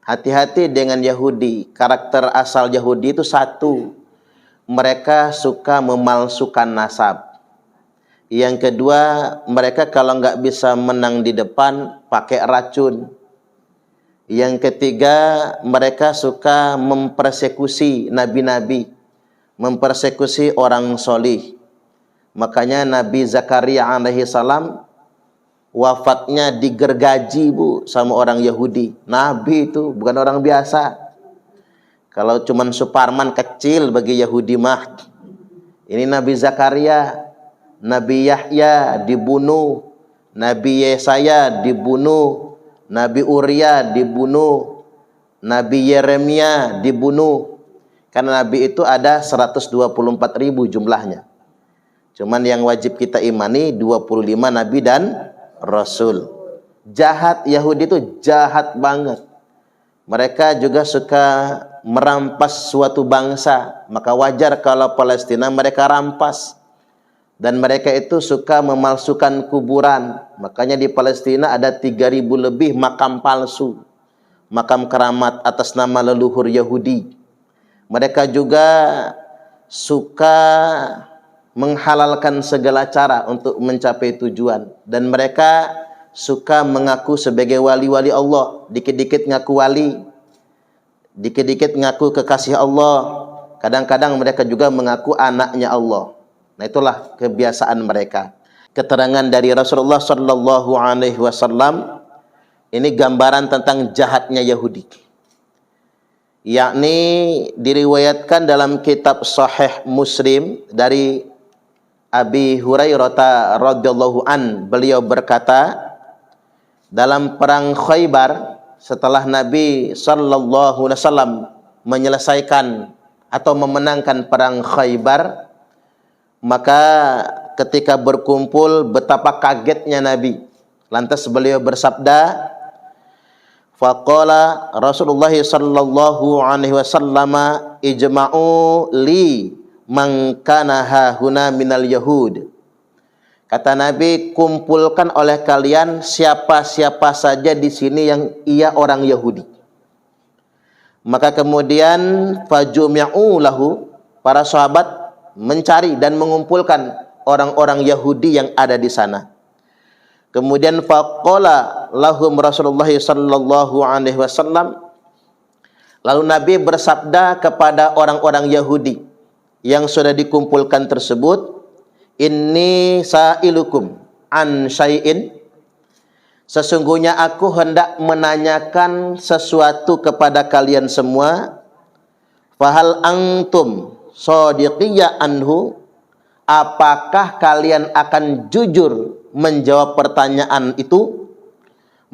Hati-hati dengan Yahudi. Karakter asal Yahudi itu satu, mereka suka memalsukan nasab. Yang kedua, mereka kalau nggak bisa menang di depan, pakai racun. Yang ketiga, mereka suka mempersekusi nabi-nabi, mempersekusi orang solih. Makanya Nabi Zakaria alaihi salam wafatnya digergaji sama orang Yahudi. Nabi itu bukan orang biasa. Kalau cuman Suparman kecil bagi Yahudi mah. Ini Nabi Zakaria, Nabi Yahya dibunuh, Nabi Yesaya dibunuh, Nabi Uria dibunuh, Nabi Yeremia dibunuh. Karena Nabi itu ada 124.000 jumlahnya. Cuman yang wajib kita imani 25 Nabi dan Rasul. Jahat Yahudi itu jahat banget. Mereka juga suka merampas suatu bangsa. Maka wajar kalau Palestina mereka rampas. Dan mereka itu suka memalsukan kuburan. Makanya di Palestina ada 3.000 lebih makam palsu, makam keramat atas nama leluhur Yahudi. Mereka juga suka menghalalkan segala cara untuk mencapai tujuan. Dan mereka suka mengaku sebagai wali-wali Allah. Dikit-dikit ngaku wali, dikit-dikit ngaku kekasih Allah. Kadang-kadang mereka juga mengaku anaknya Allah. Nah, itulah kebiasaan mereka. Keterangan dari Rasulullah sallallahu alaihi wasallam ini gambaran tentang jahatnya Yahudi. Yakni diriwayatkan dalam kitab Sahih Muslim dari Abi Hurairah radhiyallahu an, beliau berkata, dalam perang Khaybar setelah Nabi sallallahu alaihi wasallam menyelesaikan atau memenangkan perang Khaybar, maka ketika berkumpul betapa kagetnya Nabi. Lantas beliau bersabda, faqala Rasulullah sallallahu alaihi wasallam ijma'u li man kana hahuna minal yahud. Kata Nabi, kumpulkan oleh kalian siapa-siapa saja di sini yang ia orang Yahudi. Maka kemudian fajumi'u lahu, para sahabat mencari dan mengumpulkan orang-orang Yahudi yang ada di sana. Kemudian faqala lahum Rasulullah sallallahu alaihi wasallam, lalu Nabi bersabda kepada orang-orang Yahudi yang sudah dikumpulkan tersebut, inni sa'ilukum an syai'in, sesungguhnya aku hendak menanyakan sesuatu kepada kalian semua. Fahal antum shadiqiyya anhu, apakah kalian akan jujur menjawab pertanyaan itu?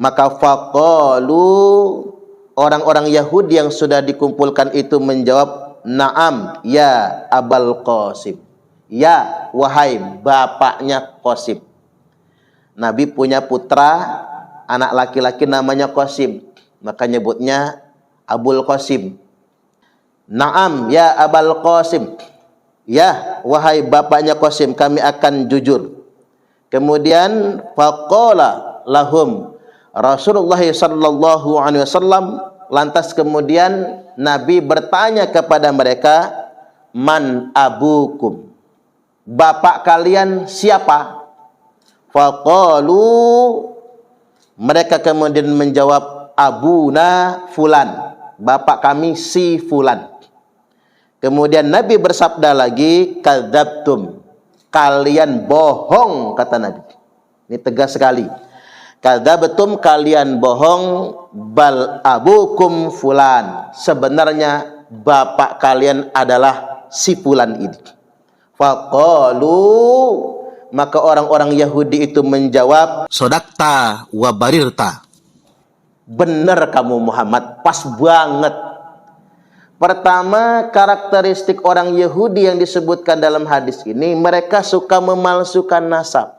Maka faqalu, orang-orang Yahudi yang sudah dikumpulkan itu menjawab, na'am ya Abal Qasim, ya wahai bapaknya Qasim. Nabi punya putra anak laki-laki namanya Qasim, maka nyebutnya Abul Qasim. Na'am ya Abal Qasim, ya wahai bapaknya Qasim, kami akan jujur. Kemudian faqala lahum Rasulullah sallallahu alaihi wasallam, lantas kemudian Nabi bertanya kepada mereka, man abukum, bapak kalian siapa? Faqalu, mereka kemudian menjawab, abuna fulan, bapak kami si fulan. Kemudian Nabi bersabda lagi, kadzabtum, kalian bohong, kata Nabi. Ini tegas sekali. Kadzabtum, kalian bohong, bal abukum fulan, sebenarnya bapak kalian adalah si fulan ini. Faqalu, maka orang-orang Yahudi itu menjawab, sodakta wa barirta, benar kamu Muhammad, pas banget. Pertama, karakteristik orang Yahudi yang disebutkan dalam hadis ini, mereka suka memalsukan nasab.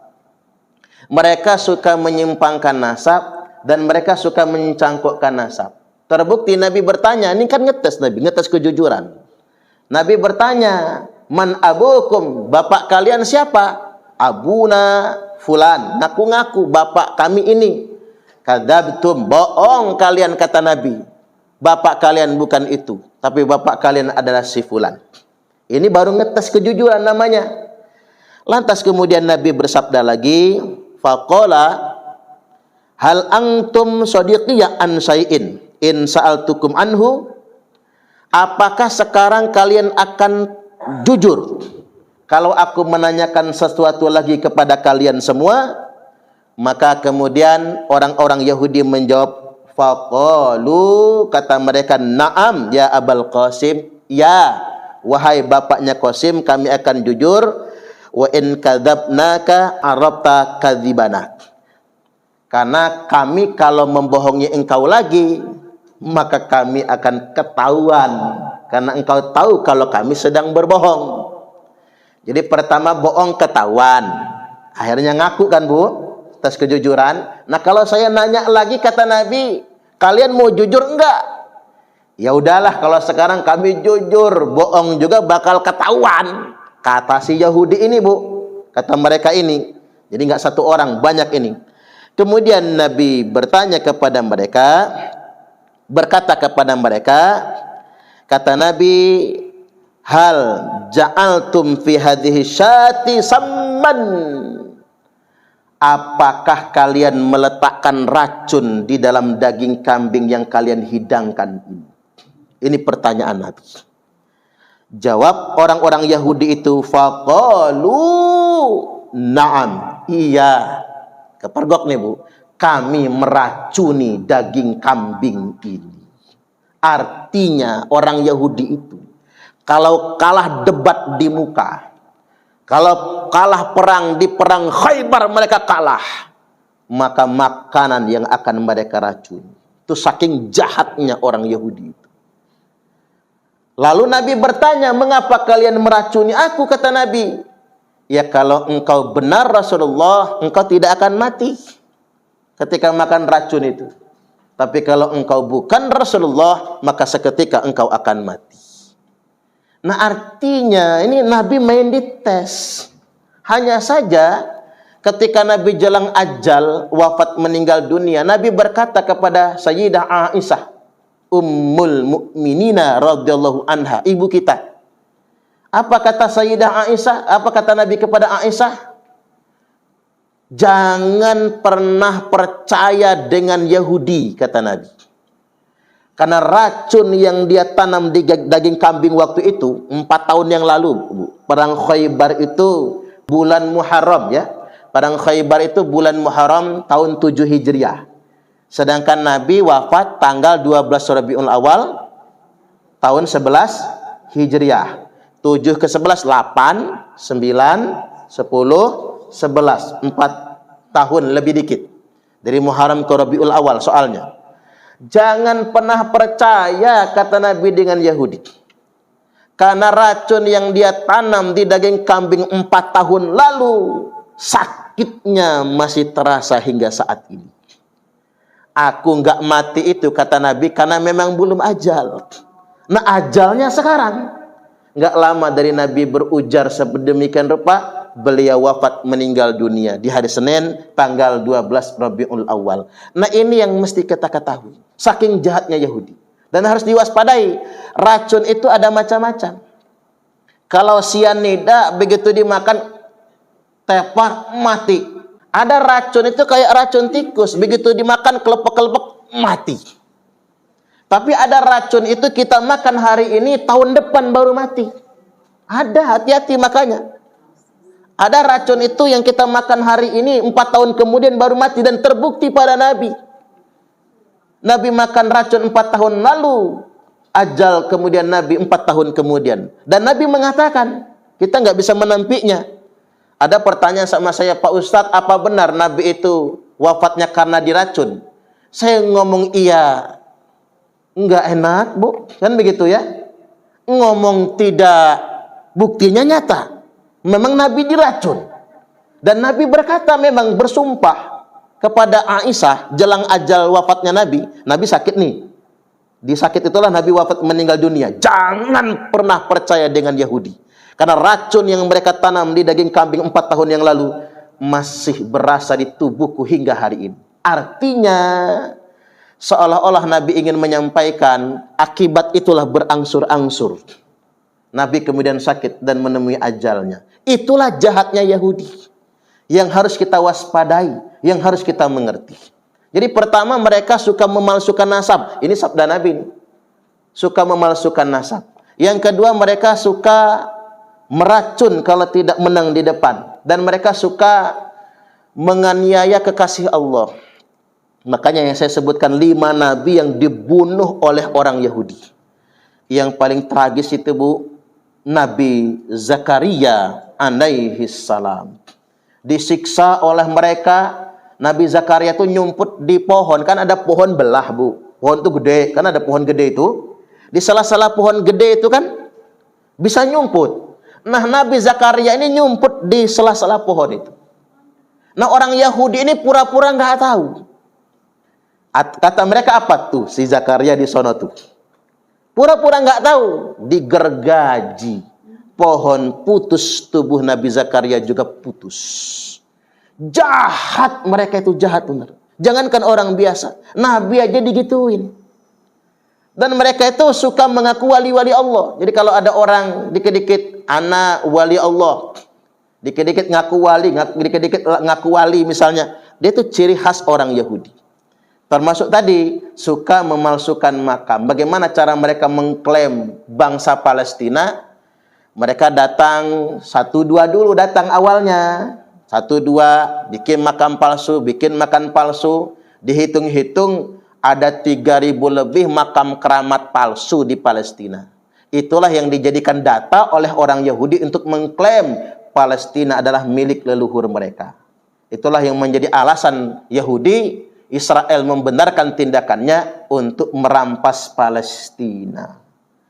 Mereka suka menyimpangkan nasab dan mereka suka mencangkukkan nasab. Terbukti Nabi bertanya, ini kan ngetes Nabi, ngetes kejujuran. Nabi bertanya, man abukum, bapak kalian siapa? Abuna fulan, ngaku-ngaku bapak kami ini. Kadzabtum, bohong kalian, kata Nabi. bapak kalian bukan itu, tapi bapak kalian adalah si fulan. Ini baru ngetes kejujuran namanya. Lantas kemudian Nabi bersabda lagi, faqala hal antum shadiqiyya an syai'in in sa'altukum anhu. Apakah sekarang kalian akan jujur kalau aku menanyakan sesuatu lagi kepada kalian semua? Maka kemudian orang-orang Yahudi menjawab, faqalu, kata mereka, na'am ya Abul Qasim, ya wahai bapaknya Qasim, kami akan jujur. Wa in kadzabnaka arabta kadzibana. Karena kami kalau membohongi engkau lagi, maka kami akan ketahuan, karena engkau tahu kalau kami sedang berbohong. Jadi pertama bohong ketahuan, akhirnya ngaku kan Bu, atas kejujuran. Nah kalau saya nanya lagi, kata Nabi, kalian mau jujur enggak? Ya udahlah, kalau sekarang kami jujur, bohong juga bakal ketahuan. Kata si Yahudi ini Bu, kata mereka ini. Jadi enggak satu orang, banyak ini. Kemudian Nabi bertanya kepada mereka, berkata kepada mereka, kata Nabi, hal ja'altum fi hadhihi syati samman. Apakah kalian meletakkan racun di dalam daging kambing yang kalian hidangkan ini? Ini pertanyaan Nabi. Jawab orang-orang Yahudi itu, faqalu na'am, iya. Kepergok nih Bu, kami meracuni daging kambing ini. Artinya orang Yahudi itu kalau kalah debat di muka, kalau kalah perang di perang Khaybar mereka kalah, maka makanan yang akan mereka racuni. Itu saking jahatnya orang Yahudi itu. Lalu Nabi bertanya, mengapa kalian meracuni aku? Kata Nabi, ya kalau engkau benar Rasulullah, engkau tidak akan mati ketika makan racun itu. Tapi kalau engkau bukan Rasulullah, maka seketika engkau akan mati. Nah artinya ini Nabi main dites. Hanya saja ketika Nabi jelang ajal, wafat meninggal dunia, Nabi berkata kepada Sayyidah Aisyah Ummul Mukminina radhiyallahu anha, ibu kita. Apa kata Sayyidah Aisyah? Apa kata Nabi kepada Aisyah? Jangan pernah percaya dengan Yahudi, kata Nabi. Karena racun yang dia tanam di daging kambing waktu itu 4 tahun yang lalu, Bu. Perang Khaybar itu bulan Muharram ya. Perang Khaybar itu bulan Muharram tahun 7 Hijriah. Sedangkan Nabi wafat tanggal 12 Rabiul Awal tahun 11 Hijriah. 7 ke 11, 8, 9, 10, 11. 4 tahun lebih dikit. Dari Muharram ke Rabiul Awal soalnya. Jangan pernah percaya, kata Nabi, dengan Yahudi. Karena racun yang dia tanam di daging kambing 4 tahun lalu, sakitnya masih terasa hingga saat ini. Aku enggak mati itu, kata Nabi, karena memang belum ajal. Nah ajalnya sekarang. Enggak lama dari Nabi berujar sedemikian rupa, beliau wafat meninggal dunia di hari Senin tanggal 12 Rabiul Awal. Nah ini yang mesti kita ketahui. Saking jahatnya Yahudi. Dan harus diwaspadai. Racun itu ada macam-macam. Kalau sianida begitu dimakan tepar mati. Ada racun itu kayak racun tikus, begitu dimakan kelepek-kelepek mati. Tapi ada racun itu kita makan hari ini, tahun depan baru mati. Ada, hati-hati makanya. Ada racun itu yang kita makan hari ini, 4 tahun kemudian baru mati, dan terbukti pada Nabi. Nabi makan racun 4 tahun lalu, ajal kemudian Nabi 4 tahun kemudian. Dan Nabi mengatakan, kita nggak bisa menampiknya. Ada pertanyaan sama saya, Pak Ustadz, apa benar Nabi itu wafatnya karena diracun? Saya ngomong iya. Enggak enak, Bu. Kan begitu ya? Ngomong tidak, buktinya nyata. Memang Nabi diracun. Dan Nabi berkata, memang bersumpah kepada Aisyah jelang ajal wafatnya Nabi. Nabi sakit nih. Di sakit itulah Nabi wafat meninggal dunia. Jangan pernah percaya dengan Yahudi. Karena racun yang mereka tanam di daging kambing 4 tahun yang lalu masih berasa di tubuhku hingga hari ini. Artinya, Seolah-olah Nabi ingin menyampaikan akibat itulah berangsur-angsur. Nabi kemudian sakit dan menemui ajalnya. Itulah jahatnya Yahudi yang harus kita waspadai, yang harus kita mengerti. Jadi pertama, mereka suka memalsukan nasab. Ini sabda Nabi. Suka memalsukan nasab. Yang kedua, mereka suka meracun kalau tidak menang di depan. Dan mereka suka menganiaya kekasih Allah. Makanya yang saya sebutkan 5 nabi yang dibunuh oleh orang Yahudi. Yang paling tragis itu, Bu, Nabi Zakaria alaihi salam. Disiksa oleh mereka. Nabi Zakaria itu nyumput di pohon. Kan ada pohon belah, Bu. Pohon itu gede. Kan ada pohon gede itu. Di salah-salah pohon gede itu kan bisa nyumput. Nah, Nabi Zakaria ini nyumput di salah-salah pohon itu. Nah, orang Yahudi ini pura-pura nggak tahu. Kata mereka apa tuh si Zakaria di sono tuh? Pura-pura nggak tahu. Digergaji. Pohon putus, tubuh Nabi Zakaria juga putus. Jahat, mereka itu jahat benar. Jangankan orang biasa, Nabi aja digituin. Dan mereka itu suka mengaku wali-wali Allah. Jadi kalau ada orang dikit-dikit ana wali Allah, dikit-dikit ngaku wali, dikit-dikit ngaku wali misalnya, dia itu ciri khas orang Yahudi. Termasuk tadi suka memalsukan makam. Bagaimana cara mereka mengklaim bangsa Palestina? Mereka datang 1-2 dulu, datang awalnya 1-2, bikin makam palsu, bikin makam palsu. Dihitung-hitung ada 3.000 lebih makam keramat palsu di Palestina. Itulah yang dijadikan data oleh orang Yahudi untuk mengklaim Palestina adalah milik leluhur mereka. Itulah yang menjadi alasan Yahudi Israel membenarkan tindakannya untuk merampas Palestina.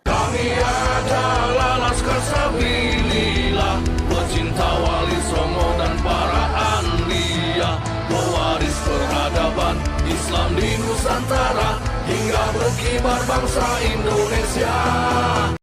Kami adalah laskar sabilillah, pecinta wali songo dan para anbiya, pewaris peradaban Islam di Nusantara hingga berkibar bangsa Indonesia.